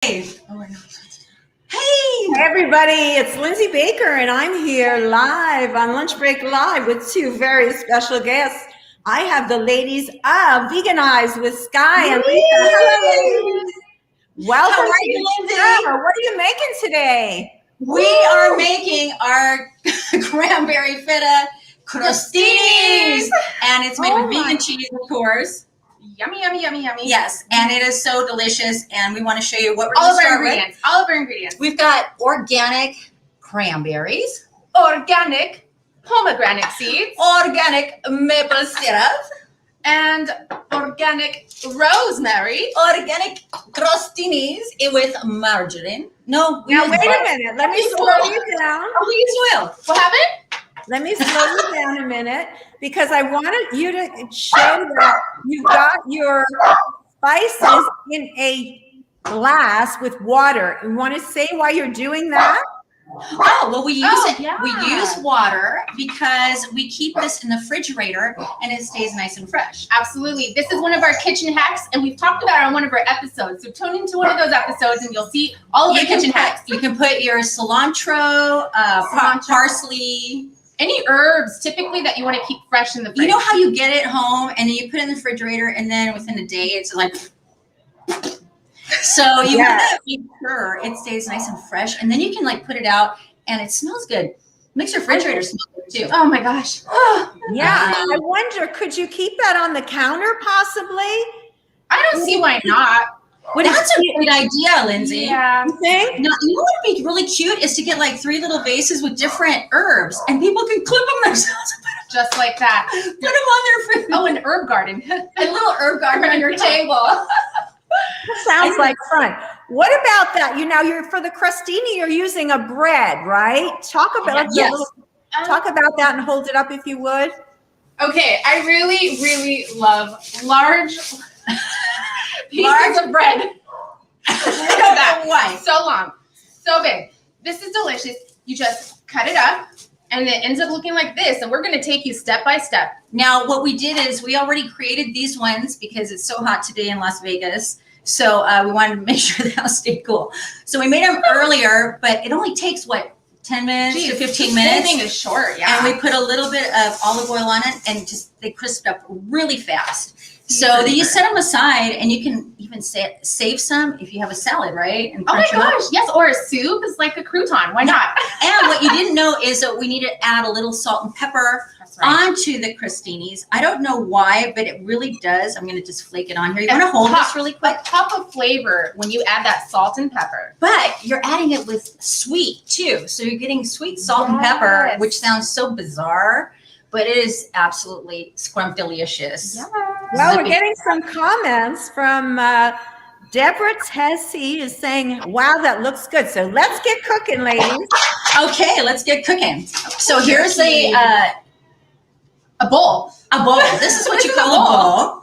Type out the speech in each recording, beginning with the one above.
Hey everybody, it's Lindsay Baker and I'm here live on Lunch Break Live with two very special guests. I have the ladies of Veganized with Sky and Letha. Hello, ladies. Welcome. How are you, Lindsay? What are you making today? We are making our cranberry feta crostinis, and it's made with vegan cheese, of course. Yummy, yummy, yummy, yummy. Yes, and it is so delicious, and we want to show you what we're all going to start with. All of our ingredients. We've got organic cranberries, organic pomegranate seeds, organic maple syrup, and organic rosemary, organic crostinis with margarine. Now, wait a minute. Let me slow you down. We use oil. What happened? Let me slow you down a minute because I wanted you to show that you've got your spices in a glass with water. You want to say why you're doing that? Oh, well, we use yeah. We use water because we keep this in the refrigerator and it stays nice and fresh. Absolutely. This is one of our kitchen hacks, and we've talked about it on one of our episodes. So tune into one of those episodes and you'll see all of the kitchen hacks. You can put your cilantro, parsley, any herbs typically that you want to keep fresh in the fridge. You know how you get it home and then you put it in the refrigerator and then within a day it's like, so you want to make sure it stays nice and fresh, and then you can like put it out and it smells good. Makes your refrigerator smell good too. Oh my gosh. Yeah, I wonder, could you keep that on the counter possibly? I don't see why not. Well, that's a great idea, Lindsay. Yeah. You think? Now, you know what would be really cute is to get like 3 little vases with different herbs, and people can clip them themselves and Just like that. put them on their fridge. Oh, an herb garden. A little herb garden on your table. Sounds like fun. What about that? You're for the crostini, you're using a bread, right? Talk about talk about that and hold it up if you would. Okay, I really, really love large pieces of bread. Look at that. Why? So long, so big. This is delicious. You just cut it up, and it ends up looking like this. And we're going to take you step by step. Now, what we did is we already created these ones because it's so hot today in Las Vegas. So we wanted to make sure the house stayed cool. So we made them earlier, but it only takes, 10 minutes to 15 minutes? This thing is short, yeah. And we put a little bit of olive oil on it and they crisped up really fast. So then you set them aside, and you can even save some if you have a salad, right? And oh my crunch them up. gosh, yes, or a soup is like a crouton. Why not? And what you didn't know is that we need to add a little salt and pepper onto the crostinis. I don't know why, but it really does. I'm going to just flake it on here. You want to hold this really quick? A pop of flavor when you add that salt and pepper. But you're adding it with sweet too. So you're getting sweet salt and pepper, which sounds so bizarre, but it is absolutely scrumptious. Yes. Well, we're getting some comments from Deborah Tessie is saying, wow, that looks good. So let's get cooking, ladies. Okay, let's get cooking. So here's a bowl. A bowl. This is what you call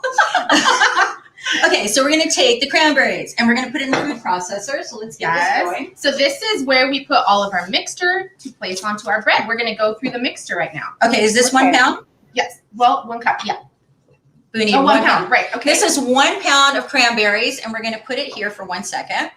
a bowl. Okay, so we're going to take the cranberries and we're going to put it in the food processor. So let's get this going. So this is where we put all of our mixture to place onto our bread. We're going to go through the mixture right now. Okay, is this 1 pound? Yes. Well, 1 cup. Yeah. We need 1 pound. Right. Okay. This is 1 pound of cranberries, and we're going to put it here for 1 second.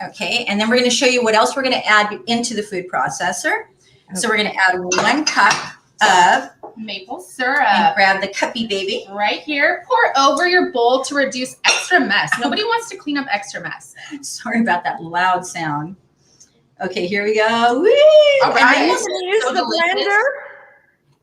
Okay, and then we're going to show you what else we're going to add into the food processor. Okay. So we're going to add 1 cup of maple syrup. And grab the cuppy baby. Right here. Pour over your bowl to reduce extra mess. Nobody wants to clean up extra mess. Sorry about that loud sound. Okay, here we go. Woo! All right. Use the blender.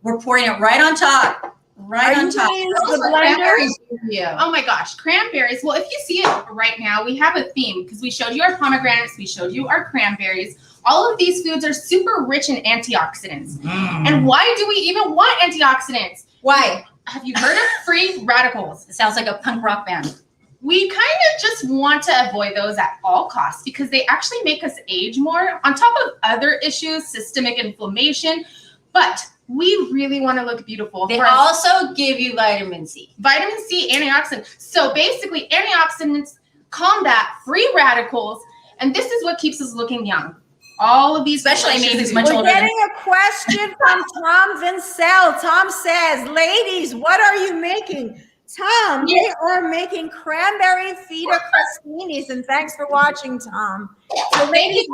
We're pouring it right on top. Right on top. The blender. Oh my gosh, cranberries. Well, if you see it right now, we have a theme because we showed you our pomegranates, we showed you our cranberries. All of these foods are super rich in antioxidants. And why do we even want antioxidants? Why? Have you heard of free radicals? It sounds like a punk rock band. We kind of just want to avoid those at all costs because they actually make us age more on top of other issues, systemic inflammation. But we really want to look beautiful. They also give you vitamin C. Vitamin C, antioxidants. So basically, antioxidants combat free radicals, and this is what keeps us looking young. All of these, especially me, who's much older. We're getting a question from Tom Vincel. Tom says, "Ladies, what are you making? Tom, they are making cranberry Feta crostinis, and thanks for watching, Tom. So ladies,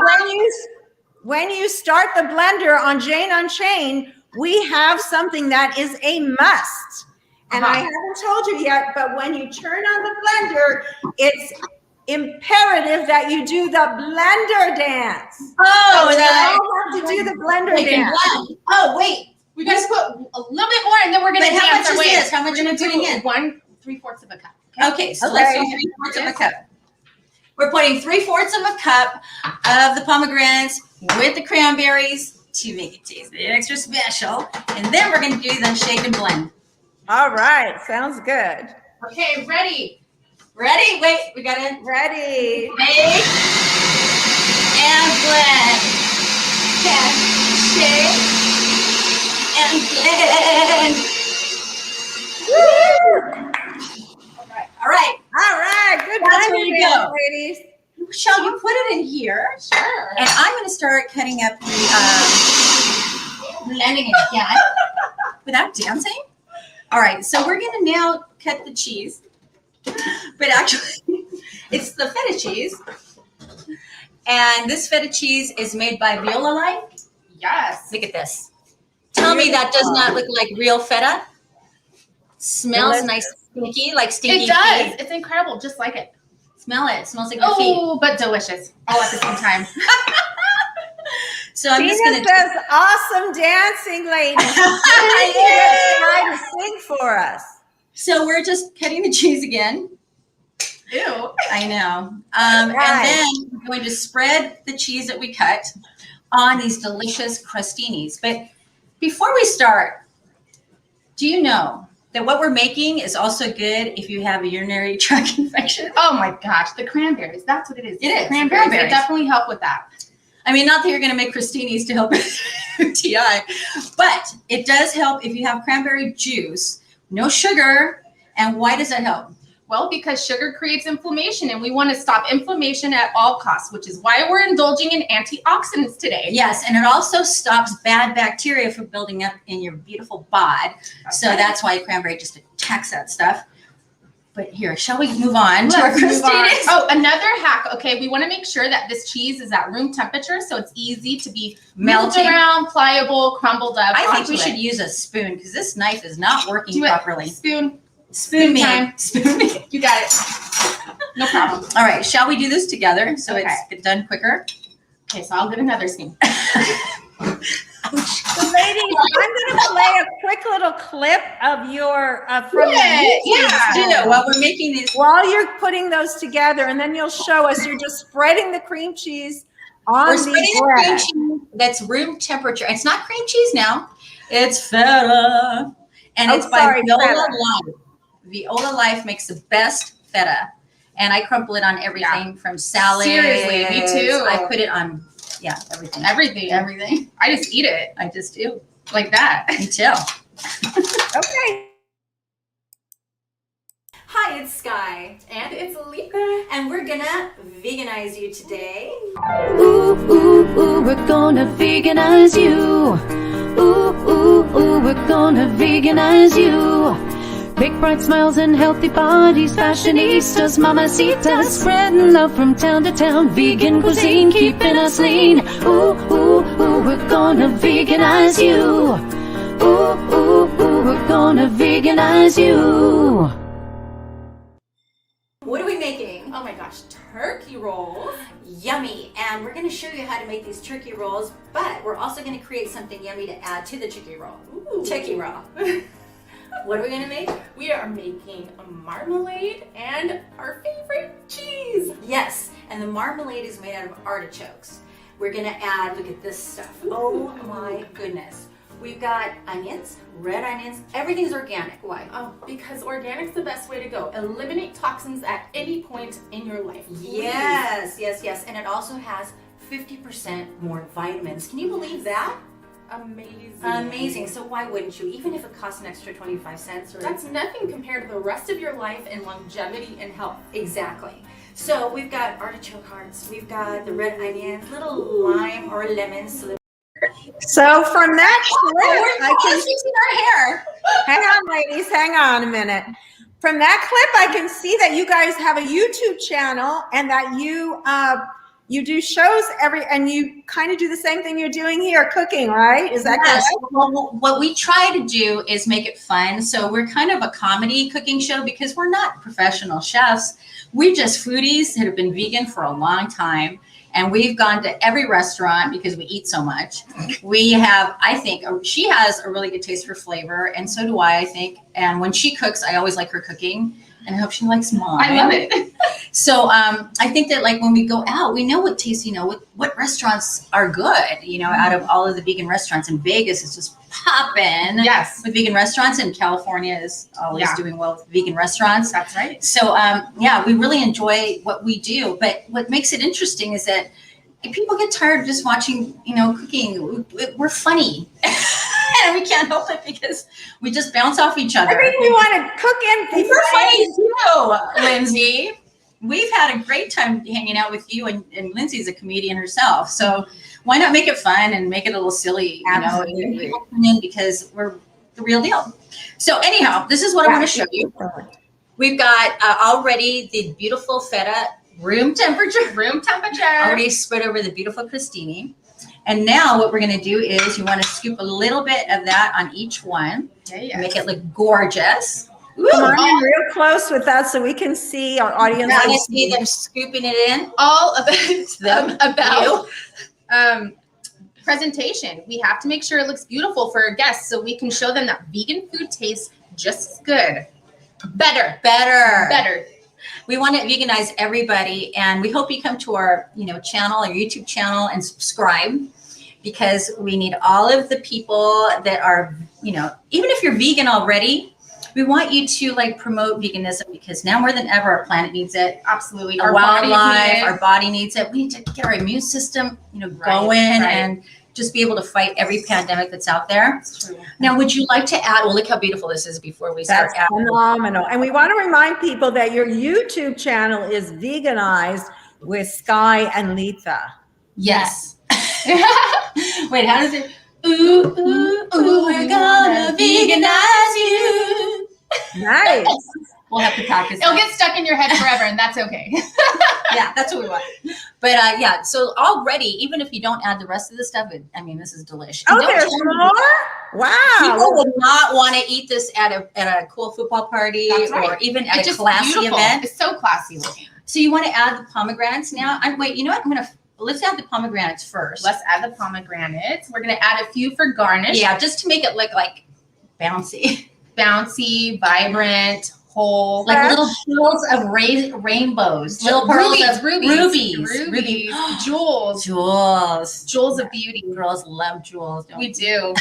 when you start the blender on Jane Unchained, we have something that is a must. And I haven't told you yet, but when you turn on the blender, it's imperative that you do the blender dance. Oh, you all have to do the blender dance. Oh, wait. We got to put a little bit more, and then we're going to But how dance much our is way. this? How much are we putting in? 3/4 of a cup. Okay, so let's do 3/4 of a cup. We're putting 3/4 of a cup of the pomegranates with the cranberries to make it taste extra special. And then we're going to do the shake and blend. All right, sounds good. Okay, ready. Ready? Wait, we got it. Ready. Shake and blend. And shake and blend. Woo! All right. All right, good That's where blending, you go. ladies. Shall you put it in here? Sure. And I'm going to start cutting up the blending it again without dancing. All right, so we're going to now cut the cheese. But actually, it's the feta cheese. And this feta cheese is made by Viola Life. Yes. Look at this. Tell me that does not look like real feta. Smells nice, stinky, like stinky It does. feet. It's incredible, just like it. Smell it. It smells like your feet. Oh, but delicious, all at the same time. So I'm just Tina going to does awesome dancing, ladies. Try to sing for us. So we're just cutting the cheese again. Ew. I know. Right. And then we're going to spread the cheese that we cut on these delicious crostinis. But before we start, do you know that what we're making is also good if you have a urinary tract infection? Oh my gosh, the cranberries. That's what it is. It is, Cranberries. They cranberries. definitely help with that. I mean, not that you're going to make crostinis to help with UTI, but it does help if you have cranberry juice, no sugar. And why does that help? Well, because sugar creates inflammation, and we want to stop inflammation at all costs, which is why we're indulging in antioxidants today. Yes, and it also stops bad bacteria from building up in your beautiful bod. So that's why cranberry just attacks that stuff. But here, shall we move on to our crostinis? Oh, another hack. Okay, we want to make sure that this cheese is at room temperature, so it's easy to be Melting. moved around, pliable, crumbled up. I think onto we it. should use a spoon because this knife is not working Do it. properly. Spoon. Spoon me. time. Spoon me. You got it. No problem. All right, shall we do this together so Okay. it's done quicker? Okay, so I'll get another spoon. So ladies, I'm going to play a quick little clip of your from Yeah. While we're making these. while you're putting those together, and then you'll show us. You're just spreading the cream cheese on We're the spreading the cream bread. cheese that's room temperature. It's not cream cheese now. It's feta. And Oh, it's by sorry, Viola feta. Life. Viola Life makes the best feta. And I crumple it on everything from salad. Seriously, me too. I put it on, everything. Everything. Everything. I just eat it I just do. like that. Me too. Okay. Hi, it's Sky. And it's Letha. And we're gonna veganize you today. Ooh, ooh, ooh, we're gonna veganize you. Ooh, ooh, ooh, we're gonna veganize you. Big bright smiles and healthy bodies, fashionistas, mamacitas, spreading love from town to town. Vegan cuisine, keeping us lean. Ooh, ooh, ooh, we're gonna veganize you. Ooh, ooh, ooh, we're gonna veganize you. What are we making? Oh my gosh, turkey rolls. Yummy. And we're gonna show you how to make these turkey rolls, but we're also gonna create something yummy to add to the turkey roll. Ooh. Turkey roll. What are we gonna make? We are making a marmalade and our favorite cheese. Yes, and the marmalade is made out of artichokes. We're gonna add, look at this stuff. Oh my goodness. We've got onions, red onions, everything's organic. Why? Oh, because organic's the best way to go. Eliminate toxins at any point in your life. Yes, yes, yes. And it also has 50% more vitamins. Can you believe that? Amazing. Amazing. So why wouldn't you? Even if it costs an extra 25 cents or That's nothing compared to the rest of your life and longevity and health. exactly. So we've got artichoke hearts, we've got the red onions, little lime or lemons. So from that clip, I can fixing our hair. hang on, ladies. Hang on a minute. From that clip, I can see that you guys have a YouTube channel and that you do shows and you kind of do the same thing you're doing here, cooking, right? Is that Yes. correct? Well, what we try to do is make it fun. So we're kind of a comedy cooking show because we're not professional chefs. We're just foodies that have been vegan for a long time. And we've gone to every restaurant because we eat so much. We have, I think, she has a really good taste for flavor. And so do I think. And when she cooks, I always like her cooking. And I hope she likes mine. I love it. So I think that like when we go out, we know what tastes, what restaurants are good, out of all of the vegan restaurants. In Vegas, it's just popping Yes. with vegan restaurants, and California is always doing well with vegan restaurants. That's right. So we really enjoy what we do. But what makes it interesting is that if people get tired of just watching, cooking, we're funny. And we can't help it because we just bounce off each other. I think we want to cook and We're funny too, Lindsay. We've had a great time hanging out with you, and Lindsay's a comedian herself. So why not make it fun and make it a little silly, Absolutely. Because we're the real deal. So anyhow, this is what I want to show you. We've got already the beautiful feta, room temperature, already spread over the beautiful crostini. And now what we're going to do is you want to scoop a little bit of that on each one. Yeah. Make it look gorgeous. Come on in real close with us so we can see our audience. Now you see them scooping it in. All about You. presentation. We have to make sure it looks beautiful for our guests so we can show them that vegan food tastes just as good. Better. We want to veganize everybody, and we hope you come to our, channel, our YouTube channel, and subscribe, because we need all of the people that are, even if you're vegan already, we want you to promote veganism, because now more than ever our planet needs it. Absolutely. Our wildlife, our body needs it. We need to get our immune system, going and just be able to fight every pandemic that's out there. Now, would you like to add? Well, look how beautiful this is before we start. That's phenomenal. And we want to remind people that your YouTube channel is Veganized with Sky and Letha. Yes. Wait, how does it? Ooh, ooh, ooh, we're gonna veganize you. Nice. We'll have to practice. It'll get stuck in your head forever, and that's okay. Yeah, that's what we want. But so already, even if you don't add the rest of the stuff, this is delicious. Oh, there's more? Wow. People would not want to eat this at a cool football party or even at a classy event. It's so classy looking. So you want to add the pomegranates now? Wait, you know what? Let's add the pomegranates first. Let's add the pomegranates. We're going to add a few for garnish. Yeah, just to make it look like bouncy. Bouncy, vibrant, whole. Like little pearls of rainbows. Little pearls of rubies. Jewels. Jewels of beauty. Girls love jewels, don't We do.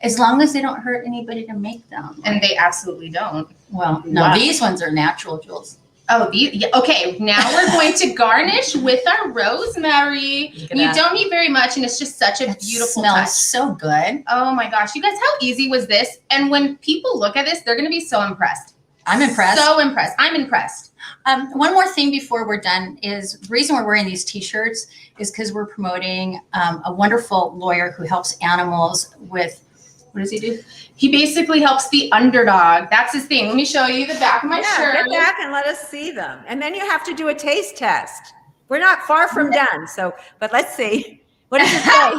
As long as they don't hurt anybody to make them. And they absolutely don't. Well, no, Wow. These ones are natural jewels. Oh, okay. Now we're going to garnish with our rosemary. And you don't need very much, and it's just such a beautiful smells touch. so good. Oh my gosh, you guys, how easy was this? And when people look at this, they're going to be so impressed. I'm impressed. So impressed. I'm impressed. One more thing before we're done is the reason we're wearing these T-shirts is because we're promoting a wonderful lawyer who helps animals with. What does he do? He basically helps the underdog. That's his thing. Let me show you the back of my shirt. Get back and let us see them. And then you have to do a taste test. We're not far from done. But let's see. What does it say?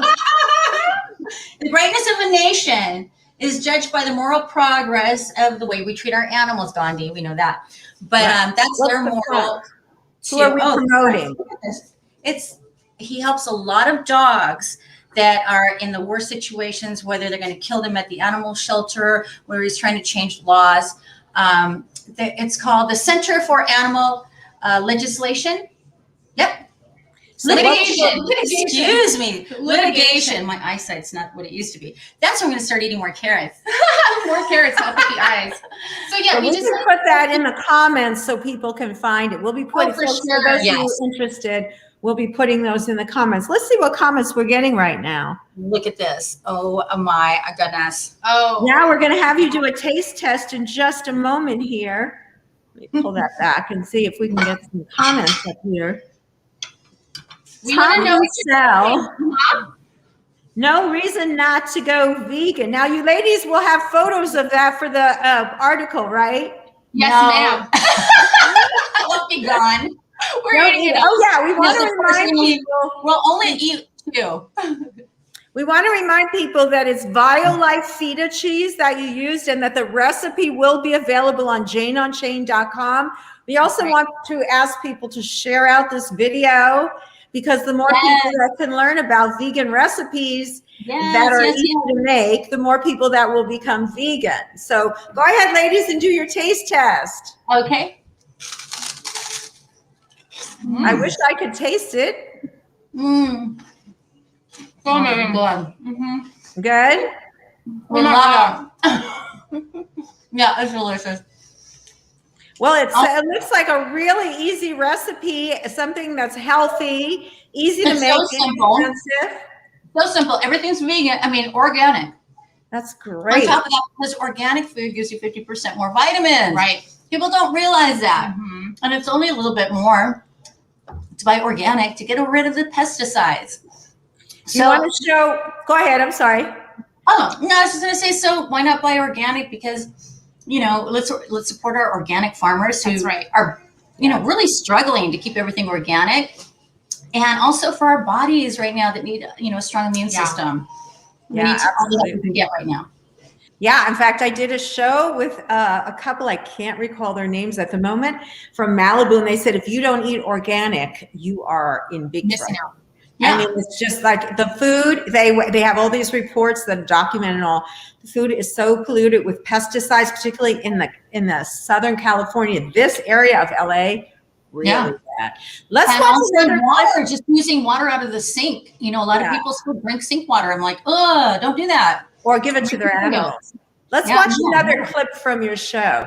The greatness of a nation is judged by the moral progress of the way we treat our animals, Goldie. We know that. But that's What's their the moral. Who are we promoting? He helps a lot of dogs that are in the worst situations, whether they're going to kill them at the animal shelter, where he's trying to change laws. It's called the Center for Animal Legislation. Yep. Litigation. Excuse me. Litigation. My eyesight's not what it used to be. That's when I'm going to start eating more carrots. More carrots help with the eyes. So yeah, we just put that in the comments so people can find it. We'll be putting for folks, sure. for those who are interested. We'll be putting those in the comments. Let's see what comments we're getting right now. Look at this. Oh my goodness. Oh. Now we're going to have you do a taste test in just a moment here. Let me pull that back and see if we can get some comments up here. We want to know no reason not to go vegan. Now you ladies will have photos of that for the article, right? Yes, No. ma'am. Let's be gone. We're eating it up. Oh yeah, we want Yes, to of course, remind people. We'll only eat 2. We want to remind people that it's BioLife Feta cheese that you used and that the recipe will be available on janeonchain.com. We also want to ask people to share out this video because the more people that can learn about vegan recipes that are easy to make, the more people that will become vegan. So go ahead, ladies, and do your taste test. Okay. I wish I could taste it. Mmm. Oh, my God. Mm-hmm. Good? We love it. Yeah, it's delicious. Well, it looks like a really easy recipe, something that's healthy, easy to It's make, so simple. inexpensive. So simple. Everything's vegan. I mean, organic. That's On great. top of that, because organic food gives you 50% more vitamins. Right. People don't realize that. Mm-hmm. And it's only a little bit more to buy organic to get rid of the pesticides. You want to show? Go ahead. I'm sorry. Oh, no, I was just going to say, so why not buy organic? Because, you know, let's support our organic farmers who are, you know, really struggling to keep everything organic. And also for our bodies right now that need, you know, a strong immune system. We need to all that we can get right now. Yeah, in fact, I did a show with a couple, I can't recall their names at the moment, from Malibu, and they said, if you don't eat organic, you are in big trouble. Yeah. I mean, it's just like the food, they have all these reports that document and all. The food is so polluted with pesticides, particularly in the Southern California, this area of LA, really bad. Let's watch another water, just using water out of the sink. You know, a lot of people still drink sink water. I'm like, oh, don't do that. Or give it to their animals. Let's watch another clip from your show.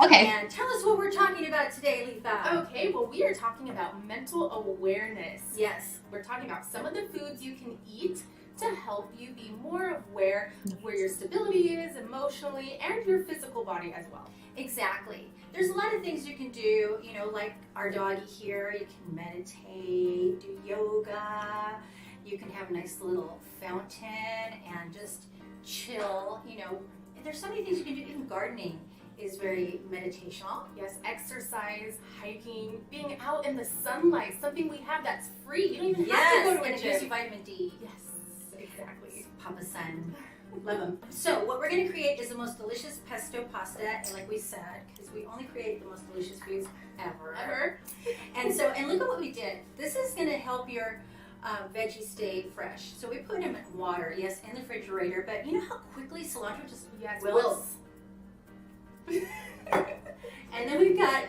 Okay. And tell us what we're talking about today, Letha. Okay, well, we are talking about mental awareness. Yes. We're talking about some of the foods you can eat to help you be more aware of where your stability is emotionally and your physical body as well. Exactly. There's a lot of things you can do, you know, like our doggy here. You can meditate, do yoga. You can have a nice little fountain and just chill. You know, there's so many things you can do. Even gardening is very meditational. Yes, exercise, hiking, being out in the sunlight, something we have that's free. You don't even have to go to and a it gives you gym. vitamin D. Yes, exactly. Papa Sun. Love them. So what we're going to create is the most delicious pesto pasta, and like we said, because we only create the most delicious foods ever. And look at what we did. This is going to help your veggies stay fresh. So we put them in water, yes, in the refrigerator, but you know how quickly cilantro just wilts? And then we've got,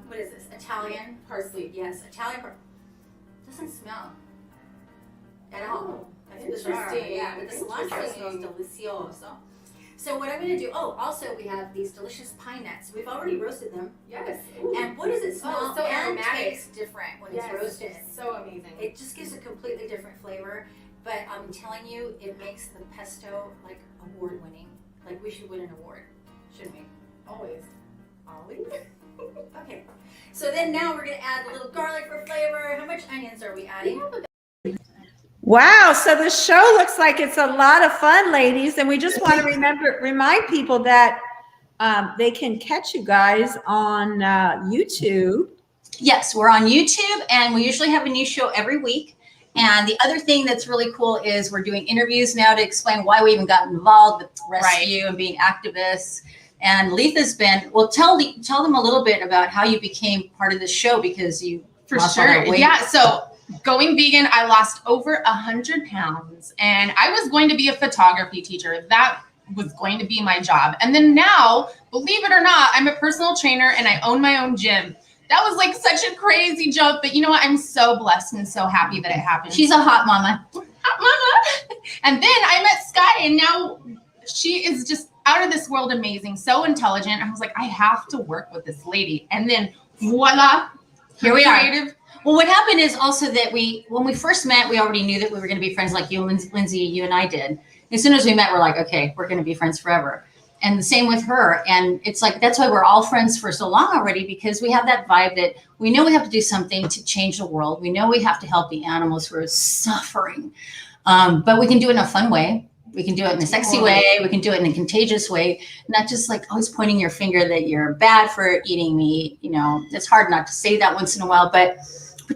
what is this? Italian parsley. Yes, Italian parsley. Doesn't smell at all. That's Interesting. Yeah, but the cilantro smells delicioso. So what I'm going to do, also we have these delicious pine nuts. We've already roasted them. Yes. And what does it smell so and aromatic. taste different when it's roasted? So amazing. It just gives a completely different flavor. But I'm telling you, it makes the pesto like award winning. Like we should win an award, shouldn't we? Always. Okay. So then now we're going to add a little garlic for flavor. How much onions are we adding? Wow, so the show looks like it's a lot of fun, ladies, and we just want to remind people that they can catch you guys on YouTube. Yes, we're on YouTube, and we usually have a new show every week. And the other thing that's really cool is we're doing interviews now to explain why we even got involved with rescue and being activists. And Letha's been, well, tell them a little bit about how you became part of the show, because you lost all that weight. Yeah, so going vegan, I lost over 100 pounds, and I was going to be a photography teacher. That was going to be my job. And then now, believe it or not, I'm a personal trainer and I own my own gym. That was like such a crazy jump, but you know what? I'm so blessed and so happy that it happened. She's a hot mama. Hot mama. And then I met Sky, and now she is just out of this world amazing, so intelligent. I was like, I have to work with this lady. And then voila, here we are. Creative. Well, what happened is also that when we first met, we already knew that we were going to be friends, like you, Lindsay, you and I did. As soon as we met, we're like, okay, we're going to be friends forever. And the same with her. And it's like, that's why we're all friends for so long already, because we have that vibe that we know we have to do something to change the world. We know we have to help the animals who are suffering. But we can do it in a fun way. We can do it in a sexy way. We can do it in a contagious way, not just like always pointing your finger that you're bad for eating meat. You know, it's hard not to say that once in a while, but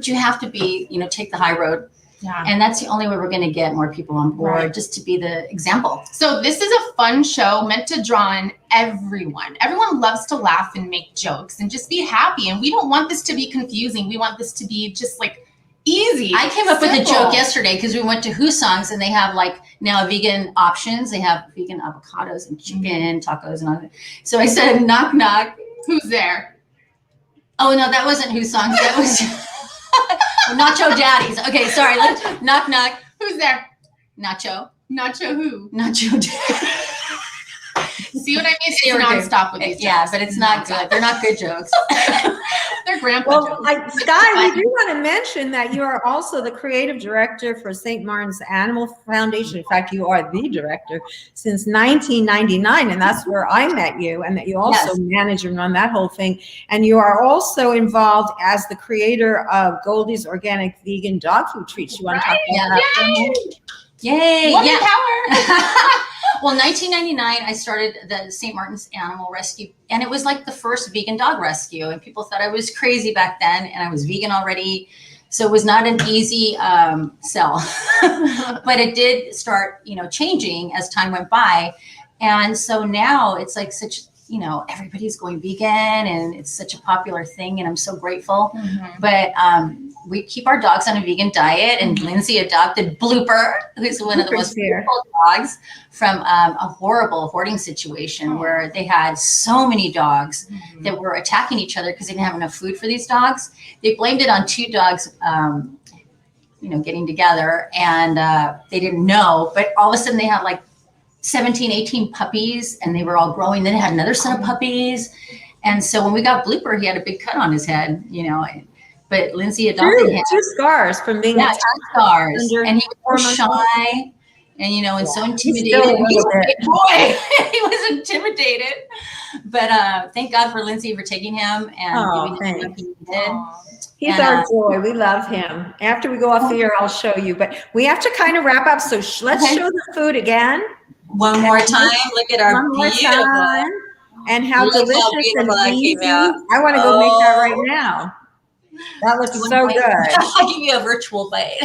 you have to be, you know, take the high road. Yeah. And that's the only way we're going to get more people on board, just to be the example. So this is a fun show meant to draw in everyone. Everyone loves to laugh and make jokes and just be happy. And we don't want this to be confusing. We want this to be just like easy. I came up with a joke yesterday because we went to Hoosong's and they have like now vegan options. They have vegan avocados and chicken tacos and all that. So I said, knock, knock. Who's there? Oh, no, that wasn't Hoosong's. That was Nacho Daddy's. Okay, sorry. Knock, knock. Who's there? Nacho. Nacho who? Nacho Daddy. See what I mean? It's nonstop with these jokes. Yeah, but it's not good. They're not good jokes. They're grandpa Well, jokes. Sky, we do want to mention that you are also the creative director for St. Martin's Animal Foundation. In fact, you are the director since 1999, and that's where I met you, and that you also manage and run that whole thing. And you are also involved as the creator of Goldie's Organic Vegan Dog Food Treats. You want to talk about that? Yay! Woman Yeah. power. Well, 1999, I started the St. Martin's Animal Rescue, and it was like the first vegan dog rescue. And people thought I was crazy back then, and I was vegan already. So it was not an easy sell, but it did start, you know, changing as time went by. And so now it's like such, you know, everybody's going vegan, and it's such a popular thing, and I'm so grateful. But we keep our dogs on a vegan diet, and Lindsay adopted Blooper, who's one of the most beautiful dogs from a horrible hoarding situation where they had so many dogs that were attacking each other because they didn't have enough food for these dogs. They blamed it on two dogs, you know, getting together, and they didn't know, but all of a sudden they had like 17, 18 puppies, and they were all growing. Then they had another set of puppies. And so when we got Blooper, he had a big cut on his head, you know, but Lindsay adopted him. Two scars from being attacked. 2 scars. And he was so shy and, you know, and so intimidated. He was a big boy. He was intimidated. But thank God for Lindsay for taking him and giving him what he did. He's our joy. We love him. After we go off the air, I'll show you. But we have to kind of wrap up. So let's show the food again. One more time. Look at our beautiful. And how delicious and easy. I want to go make that right now. That looks so good. I'll give you a virtual bite.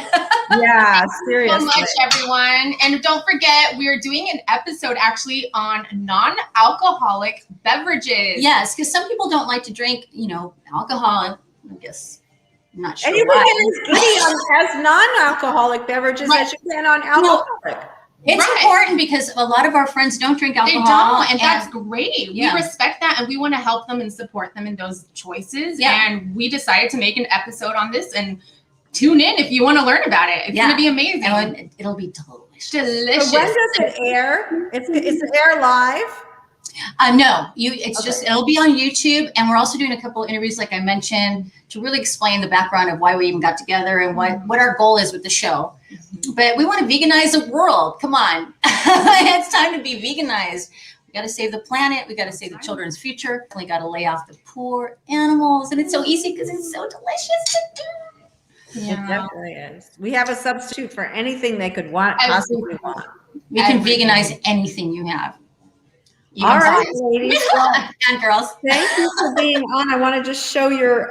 Yeah, seriously. So much, everyone. And don't forget, we are doing an episode actually on non-alcoholic beverages. Yes, because some people don't like to drink, you know, alcohol. I guess I'm not sure. And you can get as giddy as non-alcoholic beverages as you can on alcoholic. It's important because a lot of our friends don't drink alcohol. They don't, and that's great. Yeah. We respect that, and we want to help them and support them in those choices. Yeah. And we decided to make an episode on this, and tune in if you want to learn about it. It's going to be amazing. And it'll be delicious. Delicious. So when does it air? It's air live? No, it'll be on YouTube, and we're also doing a couple of interviews, like I mentioned, to really explain the background of why we even got together and what our goal is with the show. But we want to veganize the world. Come on, it's time to be veganized. We got to save the planet. We got to save the children's future. We got to lay off the poor animals, and it's so easy because it's so delicious to do. Yeah. It definitely is. We have a substitute for anything they could possibly want. We can veganize anything you have. All right, ladies. And girls. Thank you for being on. I want to just show your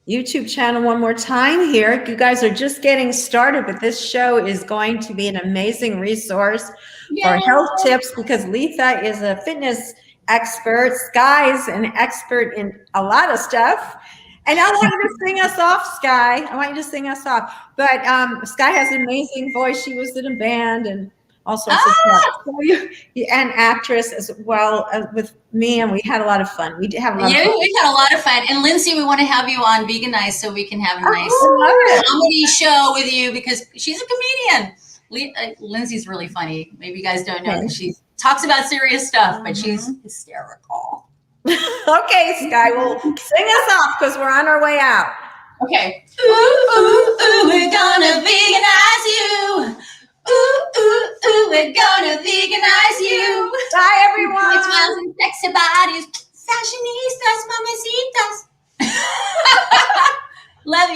YouTube channel one more time here. You guys are just getting started, but this show is going to be an amazing resource for health tips because Letha is a fitness expert. Sky's an expert in a lot of stuff. And I want you to sing us off, Sky. I want you to sing us off. But Sky has an amazing voice. She was in a band and all sorts of stuff. So and actress as well with me, and we had a lot of fun. We did have a lot of fun. We had a lot of fun. And Lindsay, we want to have you on Veganized so we can have a nice comedy show with you because she's a comedian. Lindsay's really funny. Maybe you guys don't know because she talks about serious stuff, but she's hysterical. Okay, Sky, well, sing us off because we're on our way out. Okay. Ooh, ooh, ooh, we're gonna veganize you. Ooh, ooh, ooh, we're gonna veganize you. Bye, everyone. Smiles and sexy bodies, fashionistas, mamacitas.